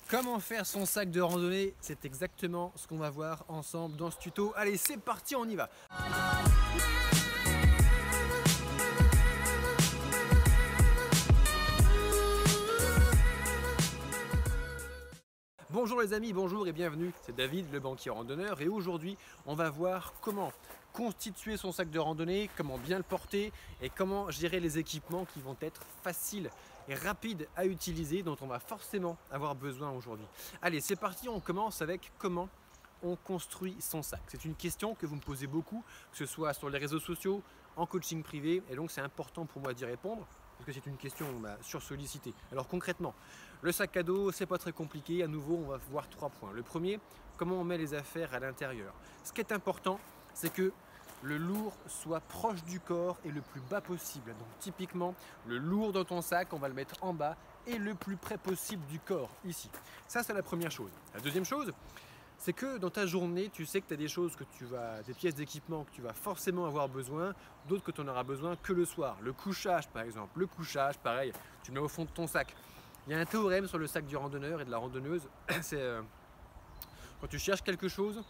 Comment faire son sac de randonnée? C'est exactement ce qu'on va voir ensemble dans ce tuto. Allez, c'est parti, on y va! Bonjour les amis, bonjour et bienvenue, c'est David, le banquier randonneur, et aujourd'hui on va voir comment constituer son sac de randonnée, comment bien le porter et comment gérer les équipements qui vont être faciles et rapides à utiliser, dont on va forcément avoir besoin aujourd'hui. Allez, c'est parti, on commence avec comment on construit son sac. C'est une question que vous me posez beaucoup, que ce soit sur les réseaux sociaux, en coaching privé, et donc c'est important pour moi d'y répondre, parce que c'est une question sursollicitée. Alors concrètement, le sac à dos, c'est pas très compliqué. À nouveau, on va voir 3 points. Le premier, comment on met les affaires à l'intérieur. Ce qui est important, c'est que le lourd soit proche du corps et le plus bas possible. Donc typiquement, le lourd dans ton sac, on va le mettre en bas et le plus près possible du corps, ici. Ça, c'est la première chose. La deuxième chose, c'est que dans ta journée, tu sais que tu as des choses des pièces d'équipement que tu vas forcément avoir besoin, d'autres que tu en auras besoin que le soir. Le couchage, par exemple. Le couchage, pareil, tu le mets au fond de ton sac. Il y a un théorème sur le sac du randonneur et de la randonneuse, c'est quand tu cherches quelque chose,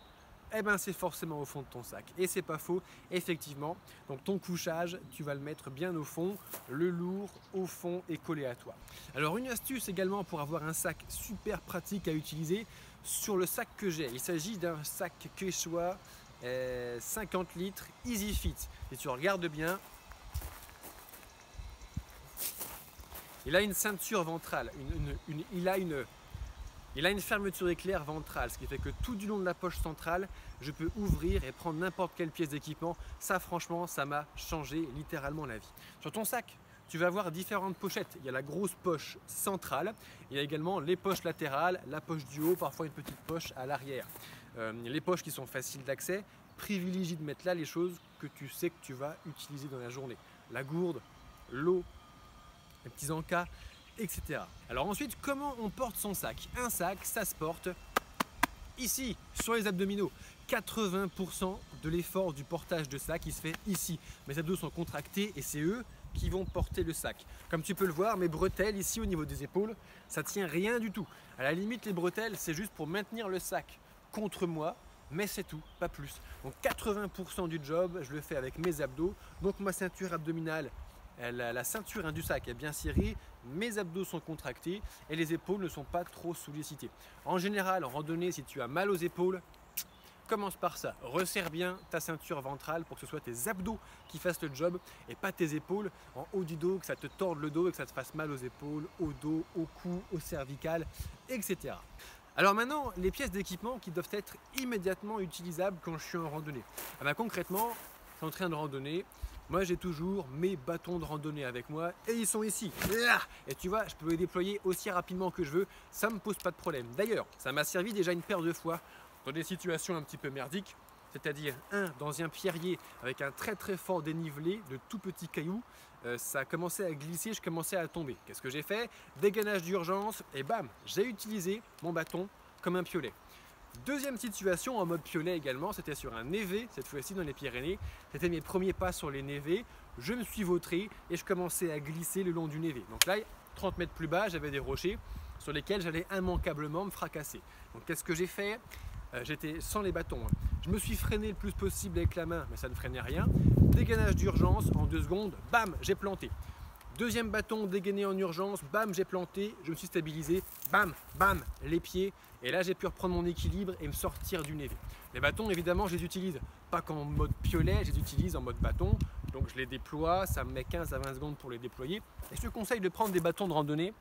eh ben c'est forcément au fond de ton sac. Et c'est pas faux, effectivement. Donc ton couchage, tu vas le mettre bien au fond, le lourd au fond et collé à toi. Alors une astuce également pour avoir un sac super pratique à utiliser sur le sac que j'ai. Il s'agit d'un sac Quechua 50 litres Easy Fit. Et tu regardes bien, il a une ceinture ventrale, il a une fermeture éclair ventrale, ce qui fait que tout du long de la poche centrale, je peux ouvrir et prendre n'importe quelle pièce d'équipement. Ça, franchement, ça m'a changé littéralement la vie. Sur ton sac, tu vas avoir différentes pochettes. Il y a la grosse poche centrale, il y a également les poches latérales, la poche du haut, parfois une petite poche à l'arrière. Les poches qui sont faciles d'accès, privilégie de mettre là les choses que tu sais que tu vas utiliser dans la journée. La gourde, l'eau, les petits encas, etc. Alors ensuite, comment on porte son sac? Un sac, ça se porte ici, sur les abdominaux. 80% de l'effort du portage de sac, il se fait ici. Mes abdos sont contractés et c'est eux qui vont porter le sac. Comme tu peux le voir, mes bretelles ici au niveau des épaules, ça tient rien du tout. À la limite, les bretelles, c'est juste pour maintenir le sac contre moi, mais c'est tout, pas plus. Donc 80% du job, je le fais avec mes abdos. Donc ma ceinture abdominale, la ceinture du sac est bien serrée, mes abdos sont contractés et les épaules ne sont pas trop sollicitées. En général, en randonnée, si tu as mal aux épaules, commence par ça. Resserre bien ta ceinture ventrale pour que ce soit tes abdos qui fassent le job et pas tes épaules en haut du dos, que ça te torde le dos et que ça te fasse mal aux épaules, au dos, au cou, au cervical, etc. Alors maintenant, les pièces d'équipement qui doivent être immédiatement utilisables quand je suis en randonnée. Ah ben, concrètement, je suis en train de randonner. Moi, j'ai toujours mes bâtons de randonnée avec moi et ils sont ici. Et tu vois, je peux les déployer aussi rapidement que je veux, ça ne me pose pas de problème. D'ailleurs, ça m'a servi déjà une paire de fois dans des situations un petit peu merdiques, c'est-à-dire dans un pierrier avec un très très fort dénivelé de tout petits cailloux, ça a commencé à glisser, je commençais à tomber. Qu'est-ce que j'ai fait? Dégainage d'urgence et bam, j'ai utilisé mon bâton comme un piolet. Deuxième situation en mode piolet également, c'était sur un névé, cette fois-ci dans les Pyrénées. C'était mes premiers pas sur les névés. Je me suis vautré et je commençais à glisser le long du névé. Donc là, 30 mètres plus bas, j'avais des rochers sur lesquels j'allais immanquablement me fracasser. Donc qu'est-ce que j'ai fait? J'étais sans les bâtons. Je me suis freiné le plus possible avec la main, mais ça ne freinait rien. Dégainage d'urgence, en 2 secondes, bam, j'ai planté. Deuxième bâton dégainé en urgence, bam, j'ai planté, je me suis stabilisé, bam, bam, les pieds. Et là, j'ai pu reprendre mon équilibre et me sortir du névé. Les bâtons, évidemment, je les utilise pas qu'en mode piolet, je les utilise en mode bâton. Donc je les déploie, ça me met 15 à 20 secondes pour les déployer. Et je te conseille de prendre des bâtons de randonnée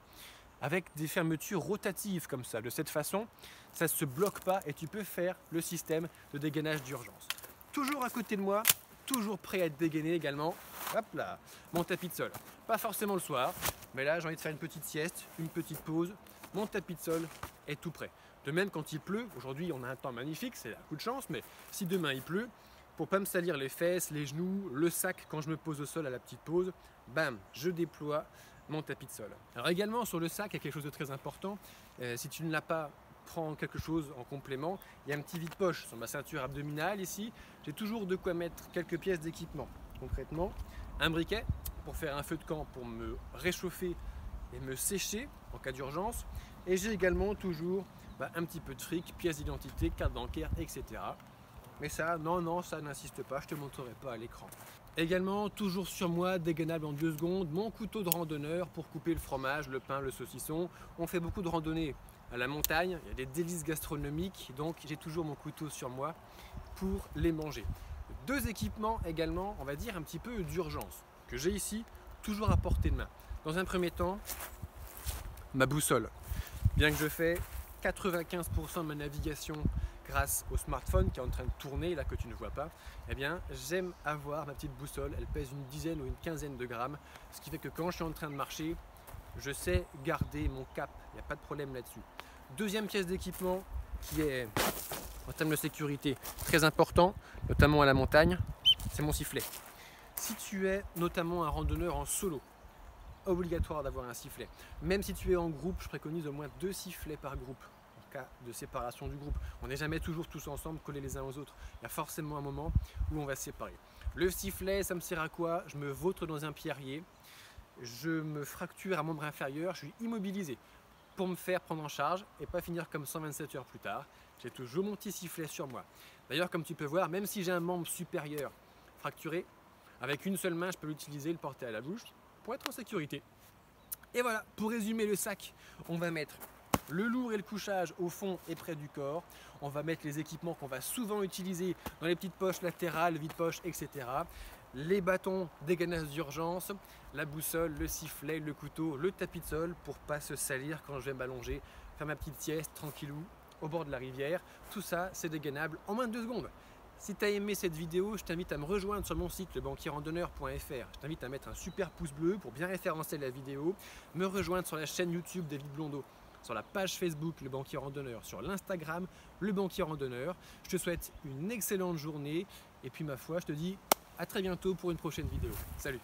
avec des fermetures rotatives comme ça. De cette façon, ça ne se bloque pas et tu peux faire le système de dégainage d'urgence. Toujours à côté de moi, toujours prêt à être dégainé également. Hop là, mon tapis de sol. Pas forcément le soir, mais là j'ai envie de faire une petite sieste, une petite pause. Mon tapis de sol est tout prêt. De même quand il pleut, aujourd'hui on a un temps magnifique, c'est un coup de chance, mais si demain il pleut, pour pas me salir les fesses, les genoux, le sac quand je me pose au sol à la petite pause, bam, je déploie mon tapis de sol. Alors également sur le sac, il y a quelque chose de très important. Si tu ne l'as pas, prends quelque chose en complément. Il y a un petit vide-poche sur ma ceinture abdominale ici. J'ai toujours de quoi mettre quelques pièces d'équipement. Concrètement, un briquet pour faire un feu de camp pour me réchauffer et me sécher en cas d'urgence. Et j'ai également toujours un petit peu de fric, pièces d'identité, carte bancaire, etc. Mais ça, non, ça n'insiste pas, je ne te montrerai pas à l'écran. Également, toujours sur moi, dégainable en 2 secondes, mon couteau de randonneur pour couper le fromage, le pain, le saucisson. On fait beaucoup de randonnées à la montagne, il y a des délices gastronomiques, donc j'ai toujours mon couteau sur moi pour les manger. 2 équipements également, on va dire un petit peu d'urgence, que j'ai ici, toujours à portée de main. Dans un premier temps, ma boussole. Bien que je fais 95% de ma navigation grâce au smartphone qui est en train de tourner, là que tu ne vois pas, eh bien j'aime avoir ma petite boussole, elle pèse une dizaine ou une quinzaine de grammes, ce qui fait que quand je suis en train de marcher, je sais garder mon cap, il n'y a pas de problème là-dessus. Deuxième pièce d'équipement qui est en termes de sécurité très important, notamment à la montagne, c'est mon sifflet. Si tu es notamment un randonneur en solo, obligatoire d'avoir un sifflet. Même si tu es en groupe, je préconise au moins 2 sifflets par groupe en cas de séparation du groupe. On n'est jamais toujours tous ensemble, collés les uns aux autres. Il y a forcément un moment où on va se séparer. Le sifflet, ça me sert à quoi? Je me vautre dans un pierrier, je me fracture un membre inférieur, je suis immobilisé pour me faire prendre en charge et pas finir comme 127 heures plus tard. J'ai toujours mon petit sifflet sur moi. D'ailleurs, comme tu peux voir, même si j'ai un membre supérieur fracturé, avec une seule main, je peux l'utiliser, le porter à la bouche pour être en sécurité. Et voilà, pour résumer le sac, on va mettre le lourd et le couchage au fond et près du corps. On va mettre les équipements qu'on va souvent utiliser dans les petites poches latérales, vide-poche, etc. Les bâtons dégainage d'urgence, la boussole, le sifflet, le couteau, le tapis de sol pour pas se salir quand je vais m'allonger, faire ma petite sieste tranquillou au bord de la rivière. Tout ça, c'est dégainable en moins de 2 secondes. Si tu as aimé cette vidéo, je t'invite à me rejoindre sur mon site lebanquierrandonneur.fr. Je t'invite à mettre un super pouce bleu pour bien référencer la vidéo, me rejoindre sur la chaîne YouTube David Blondeau, sur la page Facebook Le Banquier Randonneur, sur l'Instagram Le Banquier Randonneur. Je te souhaite une excellente journée et puis ma foi, je te dis à très bientôt pour une prochaine vidéo. Salut!